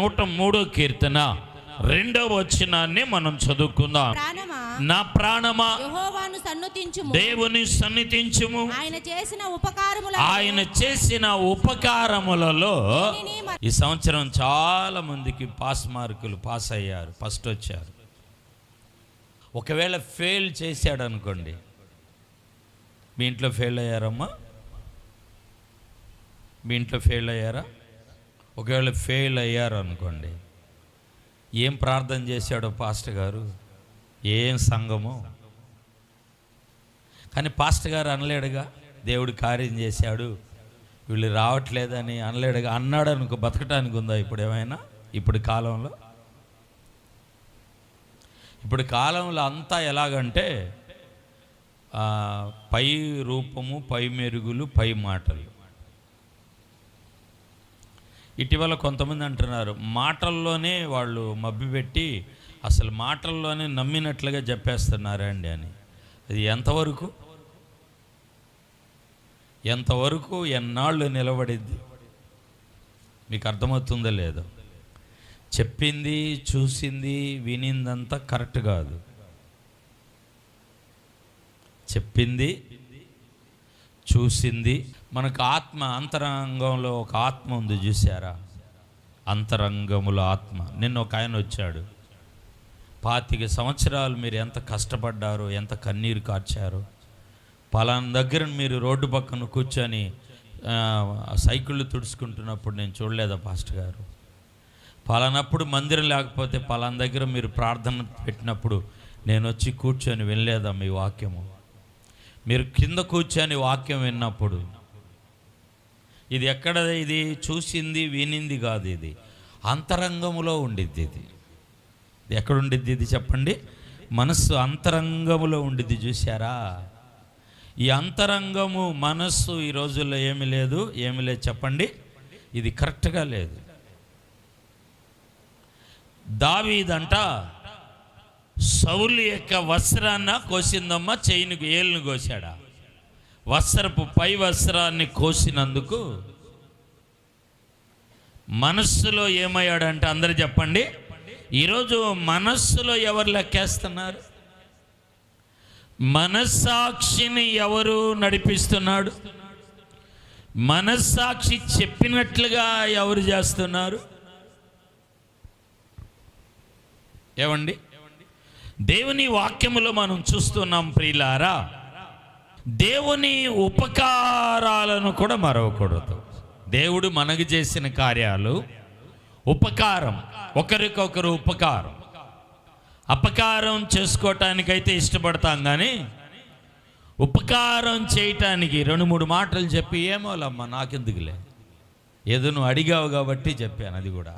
103వ కీర్తన 2వ వచనాన్ని మనం చదువుకుందాం. నా ప్రాణమా యెహోవాను సన్నుతించుము, దేవుని సన్నిధించుము. ఆయన చేసిన ఉపకారములలో ఈ సంవత్సరం చాలా మందికి పాస్ అయ్యారు, ఫస్ట్ వచ్చారు. ఒకవేళ ఫెయిల్ చేశాడు అనుకోండి, మీ ఇంట్లో ఫెయిల్ అయ్యారమ్మా? మీ ఇంట్లో ఫెయిల్ అయ్యారా? ఒకవేళ ఫెయిల్ అయ్యారు అనుకోండి, ఏం ప్రార్థన చేశాడో పాస్టర్ గారు, ఏం సంఘమో. కానీ పాస్టర్ గారు అనలేడుగా, దేవుడు కార్యం చేశాడు వీళ్ళు రావట్లేదని అనలేడుగా. అన్నాడు అనుకో, బతకటానికి ఉందా ఇప్పుడు ఏమైనా? ఇప్పుడు కాలంలో అంతా ఎలాగంటే పై రూపము, పై మెరుగులు, పై మాటలు. ఇటీవల కొంతమంది అంటున్నారు, మాటల్లోనే వాళ్ళు మభ్యపెట్టి అసలు మాటల్లోనే నమ్మినట్లుగా చెప్పేస్తున్నారండి అని. అది ఎంతవరకు ఎన్నాళ్ళు నిలబడిద్ది? మీకు అర్థమవుతుందో లేదో? చెప్పింది, చూసింది, వినిందంతా కరెక్ట్ కాదు. చెప్పింది, చూసింది. మనకు ఆత్మ, అంతరంగంలో ఒక ఆత్మ ఉంది, చూసారా? అంతరంగములో ఆత్మ. నిన్న ఒక ఆయన వచ్చాడు, 25 సంవత్సరాలు మీరు ఎంత కష్టపడ్డారో, ఎంత కన్నీరు కార్చారో. పలానా దగ్గర మీరు రోడ్డు పక్కన కూర్చొని సైకిళ్ళు తుడుచుకుంటున్నప్పుడు నేను చూడలేదా పాస్టర్ గారు? పలానప్పుడు మందిరం లేకపోతే పలానా దగ్గర మీరు ప్రార్థన పెట్టినప్పుడు నేను వచ్చి కూర్చొని వినలేదా మీ వాక్యము? మీరు కింద కూర్చొని వాక్యం విన్నప్పుడు, ఇది ఎక్కడ? ఇది చూసింది, వినింది కాదు, ఇది అంతరంగములో ఉండిద్ది. ఇది ఎక్కడుండిద్ది? ఇది చెప్పండి. మనస్సు అంతరంగములో ఉండిద్ది, చూసారా? ఈ అంతరంగము, మనస్సు ఈ రోజుల్లో ఏమీ లేదు చెప్పండి. ఇది కరెక్ట్గా లేదు. దావీదంట సౌలు యొక్క వస్త్రాన్న కోసిందమ్మా, చెయ్యిని, ఏళ్ళను కోసాడా? వస్త్రపు పై వస్త్రాన్ని కోసినందుకు మనస్సులో ఏమయ్యాడంటే, అందరూ చెప్పండి. ఈరోజు మనస్సులో ఎవరు లెక్కేస్తున్నారు? మనస్సాక్షిని ఎవరు నడిపిస్తున్నాడు? మనస్సాక్షి చెప్పినట్లుగా ఎవరు చేస్తున్నారు? ఏమండి? దేవుని వాక్యములో మనం చూస్తున్నాం ప్రియులారా, దేవుని ఉపకారాలను కూడా మరవకూడదు. దేవుడు మనకు చేసిన కార్యాలు ఉపకారం, ఒకరికొకరు ఉపకారం. అపకారం చేసుకోవటానికైతే ఇష్టపడతాం, కానీ ఉపకారం చేయటానికి 2-3 మాటలు చెప్పి ఏమోలమ్మా నాకెందుకులే, ఏదో నువ్వు అడిగావు కాబట్టి చెప్పాను. అది కూడా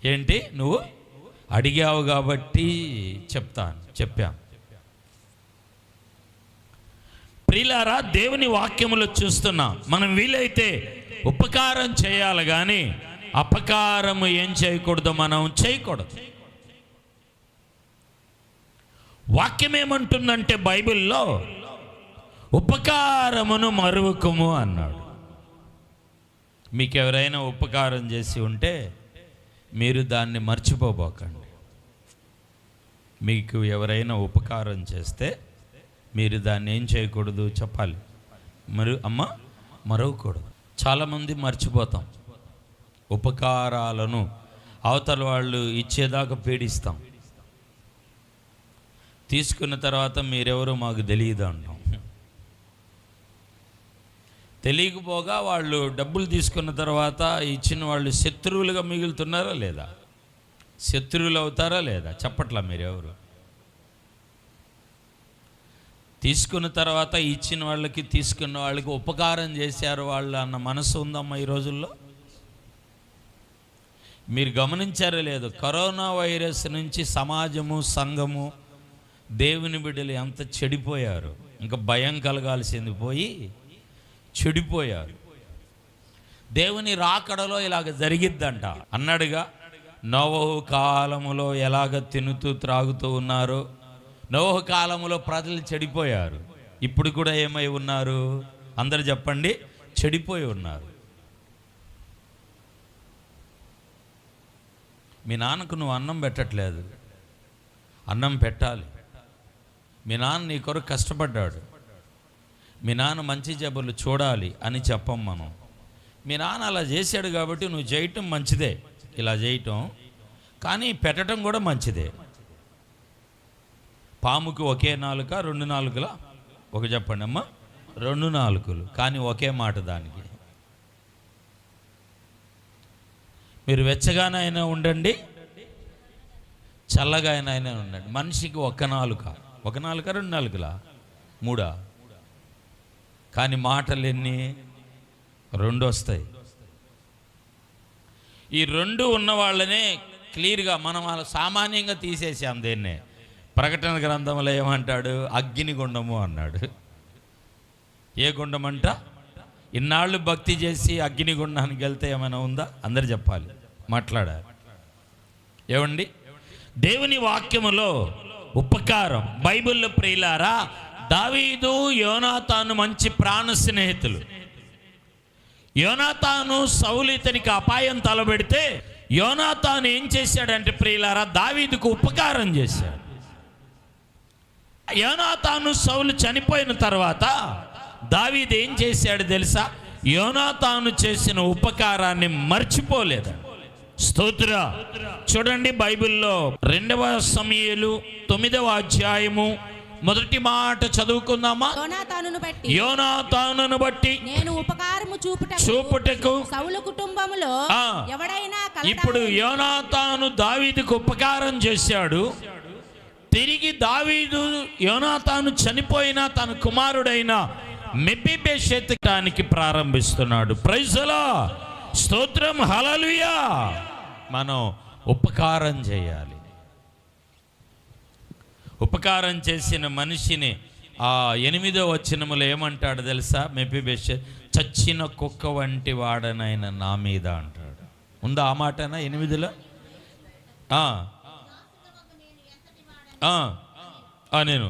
ఏంటి? నువ్వు అడిగావు కాబట్టి చెప్పాం. ప్రియులారా, దేవుని వాక్యములో చూస్తున్నాం, మనం వీలైతే ఉపకారం చేయాలి, కానీ అపకారము ఏం చేయకూడదు, మనం చేయకూడదు. వాక్యం ఏమంటుందంటే, బైబిల్లో ఉపకారమును మరువకము అన్నాడు. మీకు ఎవరైనా ఉపకారం చేసి ఉంటే మీరు దాన్ని మర్చిపోబోకండి. మీకు ఎవరైనా ఉపకారం చేస్తే మీరు దాన్ని ఏం చేయకూడదు చెప్పాలి? మరవకూడదు. చాలామంది మర్చిపోతాం ఉపకారాలను. అవతల వాళ్ళు ఇచ్చేదాకా పీడిస్తాం, తీసుకున్న తర్వాత మీరెవరో మాకు తెలియదు అంటాం. తెలియకపోగా వాళ్ళు డబ్బులు తీసుకున్న తర్వాత ఇచ్చిన వాళ్ళు శత్రువులుగా మిగులుతున్నారా లేదా? శత్రువులు అవుతారా లేదా? చెప్పట్లా మీరెవరు? తీసుకున్న తర్వాత ఇచ్చిన వాళ్ళకి, తీసుకున్న వాళ్ళకి ఉపకారం చేశారు వాళ్ళు అన్న మనసు ఉందమ్మా ఈ రోజుల్లో? మీరు గమనించారో లేదు, కరోనా వైరస్ నుంచి సమాజము, సంఘము, దేవుని బిడ్డలు ఎంత చెడిపోయారు. ఇంకా భయం కలగాల్సింది పోయి చెడిపోయారు. దేవుని రాకడలో ఇలాగ జరిగిద్దంట అన్నాడుగా. నోవహు కాలములో ఎలాగ తినుతూ త్రాగుతూ ఉన్నారో, నోవహు కాలములో ప్రజలు చెడిపోయారు. ఇప్పుడు కూడా ఏమై ఉన్నారు? అందరు చెప్పండి, చెడిపోయి ఉన్నారు. మీ నాన్నకు నువ్వు అన్నం పెట్టట్లేదు, అన్నం పెట్టాలి. మీ నాన్న నీ కొరకు కష్టపడ్డాడు, మీ నాన్న మంచి జబ్బులు చూడాలి అని చెప్పం మనం. మీ నాన్న అలా చేశాడు కాబట్టి నువ్వు చేయటం మంచిదే, ఇలా చేయటం, కానీ పెట్టడం కూడా మంచిదే. పాముకి ఒకే నాలుక, 2 నాలుకల? ఒక చెప్పండి అమ్మా, 2 నాలుకలు, కానీ ఒకే మాట దానికి. మీరు వెచ్చగానైనా ఉండండి, చల్లగా అయినా ఉండండి. మనిషికి ఒక నాలుక, 2 నాలుకల? 3. కానీ మాటలు ఎన్ని? 2 వస్తాయి. ఈ 2 ఉన్న వాళ్ళనే క్లియర్గా మనం సామాన్యంగా తీసేసాం. దేన్నే ప్రకటన గ్రంథంలో ఏమంటాడు? అగ్నిగుండము అన్నాడు. ఏ గుండం అంట? ఇన్నాళ్ళు భక్తి చేసి అగ్నిగుండానికి వెళ్తే ఏమైనా ఉందా? అందరు చెప్పాలి, మాట్లాడాలి. ఏమండి, దేవుని వాక్యములో ఉపకారం, బైబిల్లో ప్రియులారా, దావీదు యోనాతాను మంచి ప్రాణ స్నేహితులు. యోనాతాను సౌలు ఇతనికి అపాయం తలబెడితే యోనాతాను ఏం చేశాడంటే ప్రియులారా, దావీదుకు ఉపకారం చేశాడు. యోనాతాను సౌలు చనిపోయిన తర్వాత దావీదు ఏం చేశాడు తెలుసా? యోనాతాను చేసిన ఉపకారాన్ని మర్చిపోలేదు. స్తోత్ర. చూడండి బైబిల్లో 2వ సమూయేలు 9వ అధ్యాయము మొదటి మాట చదువుకుందామా? యోనాతానును బట్టి నేను ఉపకారము చూపుటకు సౌలు కుటుంబములో ఎవడైనా ఇప్పుడు యోనాతాను దావీదుకు ఉపకారం చేశాడు. తిరిగి దావీదు యోనాతాను చనిపోయిన తన కుమారుడైన మెఫీబోషెతుకి ప్రారంభిస్తున్నాడు. ప్రైజ్ ది లార్డ్, స్తోత్రం, హల్లెలూయా. మనం ఉపకారం చేయాలి. ఉపకారం చేసిన మనిషిని 8వ వచనములో ఏమంటాడు తెలుసా? మెఫీబోషెతు చచ్చిన కుక్క వంటి వాడనైన నా మీద అంటాడు. ఉందా ఆ మాటనా 8లో? నేను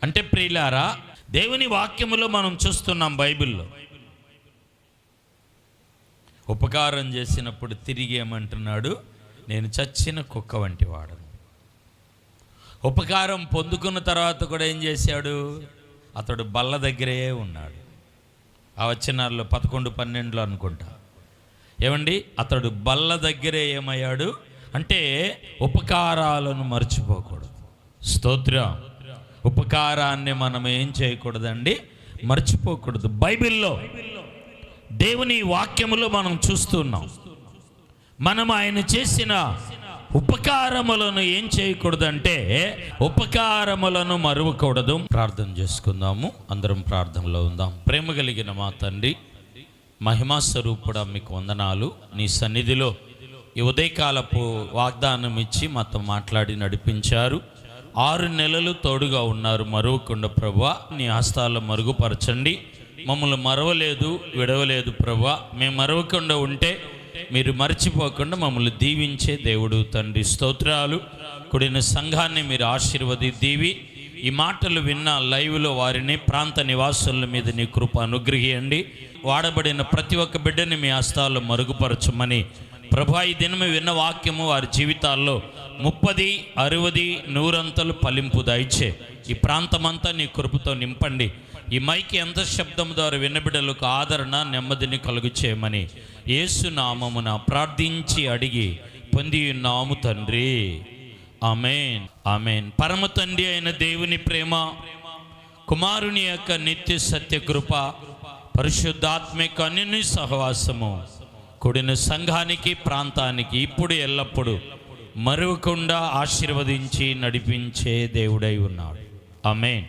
అంటే ప్రియులారా, దేవుని వాక్యములో మనం చూస్తున్నాం బైబిల్లో ఉపకారం చేసినప్పుడు తిరిగి ఏమంటున్నాడు? నేను చచ్చిన కుక్క వంటి వాడను. ఉపకారం పొందుకున్న తర్వాత కూడా ఏం చేశాడు? అతడు బల్ల దగ్గరే ఉన్నాడు. ఆ వచనాల్లో 11-12 అనుకుంటా. ఏమండి, అతడు బల్ల దగ్గరే ఏమయ్యాడు అంటే ఉపకారాలను మర్చిపోకూడదు. స్తోత్రం. ఉపకారాన్ని మనం ఏం చేయకూడదండి? మర్చిపోకూడదు. బైబిల్లో దేవుని వాక్యములో మనం చూస్తున్నాం. మనం ఆయన చేసిన ఉపకారములను ఏం చేయకూడదంటే ఉపకారములను మరువకూడదు. ప్రార్థన చేసుకుందాము, అందరం ప్రార్థనలో ఉందాం. ప్రేమ కలిగిన మా తండ్రి, మహిమా స్వరూపుడా, మీకు వందనాలు. నీ సన్నిధిలో ఈ ఉదయకాలపు వాగ్దానం ఇచ్చి మాతో మాట్లాడి నడిపించారు. 6 నెలలు తోడుగా ఉన్నారు. మరువకుండా ప్రభువా, నీ హస్తాల్లో మరుగుపరచండి. మమ్మల్ని మరవలేదు, విడవలేదు ప్రభువా. మేము మరవకుండా ఉంటే మీరు మర్చిపోకుండా మమ్మల్ని దీవించే దేవుడు తండ్రి. స్తోత్రాలు. కూడిన సంఘాన్ని మీరు దీవి ఈ మాటలు విన్న లైవ్లో వారిని, ప్రాంత నివాసుల మీద నీ కృప అనుగ్రహించండి. వాడబడిన ప్రతి ఒక్క బిడ్డని మీ హస్తాల్లో మరుగుపరచమని ప్రభా, ఈ దినము విన్న వాక్యము వారి జీవితాల్లో 30, 60, 100 ఫలింపు దయచే. ఈ ప్రాంతమంతా నీ కృపతో నింపండి. ఈ మైకి ఎంత శబ్దం ద్వారా విన్నబిడ్డలకు ఆదరణ, నెమ్మదిని కలుగు చేయమని యేసు నామమున ప్రార్థించి అడిగి పొంది ఉన్నాము తండ్రి. ఆమేన్, ఆమేన్. పరమ తండ్రి అయిన దేవుని ప్రేమ, కుమారుని యొక్క నిత్య సత్య కృప, పరిశుద్ధాత్మిక అన్యోన్య సహవాసము కూడిన సంఘానికి, ప్రాంతానికి ఇప్పుడు ఎల్లప్పుడూ మరువకుండా ఆశీర్వదించి నడిపించే దేవుడై ఉన్నాడు. ఆమేన్.